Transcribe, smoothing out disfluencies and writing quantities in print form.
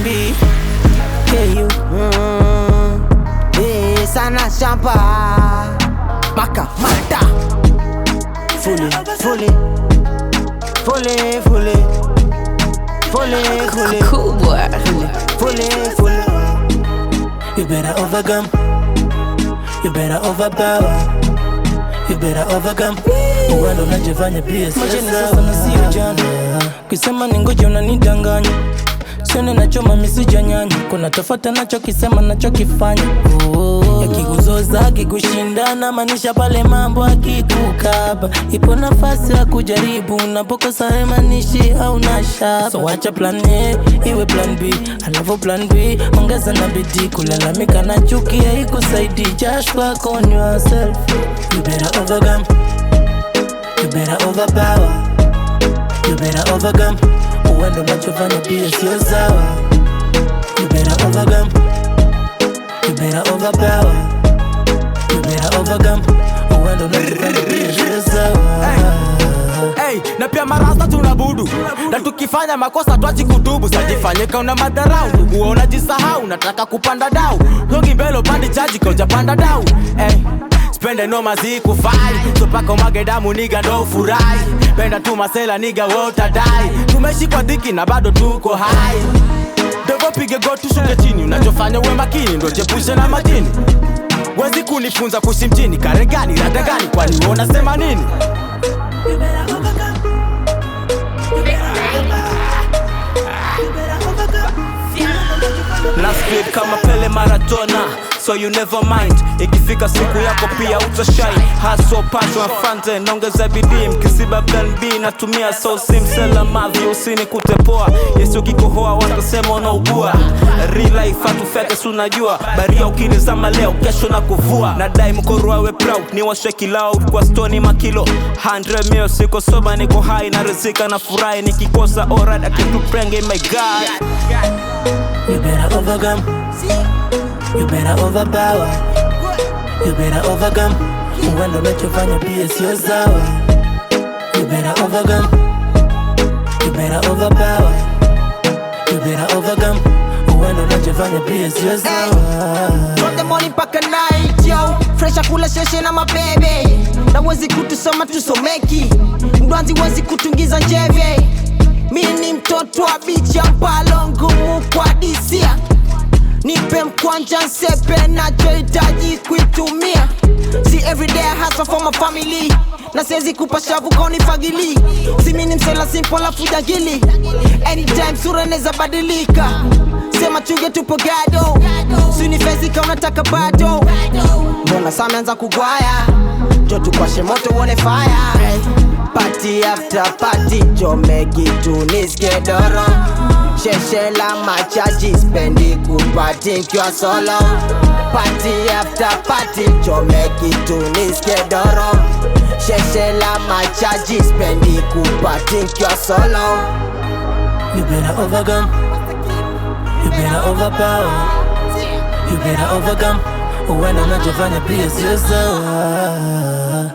plan B. KU Sana Shampa Maka Malta. Fully Cool boy. Fully. You better overcome. You better overpower. You better overcome. Uwando unajifanya pia sasa na sio jana. Kisema ningoje unanidanganya. Sione nachoma misija nyanya. Kuna tofauti nacho kisema nacho kifanya. Yakikuzoza kikushindana maanisha pale mambo akikukaba. Ipo nafasi ya kujaribu unapokosa haimanishi hauna shaba. So wacha plan A iwe plan B, alafu plan B ongeza na bidii. Kulalamika na chuki haikusaidii. Just work on yourself. You better overcome. You better overpower. You better overcome. Uwendo unachofanya pia sio sawa. You better overcome. You better overpower. You better overcome. Uwendo unachofanya pia sio sawa. Hey, na pia marasta tunabudu. Na tukifanya makosa tuachi kutubu. Sajifanyeka una madharau. Uona jisahau, nataka kupanda dau. Longi mbelo pandi chaji koja panda dau. Hey, spende no mazi kufai. Tupaka umage damu niga ndo furai. Penda tu masela niga wota dai. Tumeshi kwa dhiki na bado tuko high. Devo pige go tushuke chini. Unachofanya uwe makini ndo jepushe na majini. Wezi kunifunza kuishi mjini. Karegani, radagani, kwani unasema nini? You better overcome. You better na speed kama Pele Maradona, so you never mind. Ikifika siku yako pia utashine. Hustle, passion, front naongeza bidii. Mkisiba plan B natumia so simsela mavi usini kutepoa. Yesu kikohoa watasema unaugua. Real life hatufeke sunajua. Baria ukinizama leo kesho na kuvua. Nadai mkoro awe proud ni washeki loud. Kwa stoni makilo 100 mil siko soba niko high na rizika na furahi. Nikikosa alright akituprenge my God. You better overcome. You better overpower. You better overcome. Uwendo unachofanya pia sio sawa. You better overcome. You better overpower. You better overcome. Uwendo unachofanya pia sio sawa. From the morning paka night, yo. Fresh kula sheshe na mabebe. Na wezi kutusoma tusomeki. Mdwanzi wezi kutungiza njeve. Mimi ni mtoto wa bicha mpalo ngumu kwa disia. Nipe mkwanja nsepe nachohitaji kuitumia. See everyday I hustle for my family. Na siwezi kupa shavu kwa unifagili. Si mimi ni msela simple la fujagili. Anytime sura neza badilika. Sema chuge tupo gado. Sunifezi ka unataka bado. Mbona saa meanza kugwaya. Jotu kwa shemoto uone fire. Party after party, chomeki tuniske doro. Sheshe la machaji, spendi kupati nkiwa solo. Party after party, chomeki tuniske doro. Sheshe la machaji, spendi kupati nkiwa solo. You better overcome. You better overpower. You better overcome. Uwendo unachofanya pia sio sawa.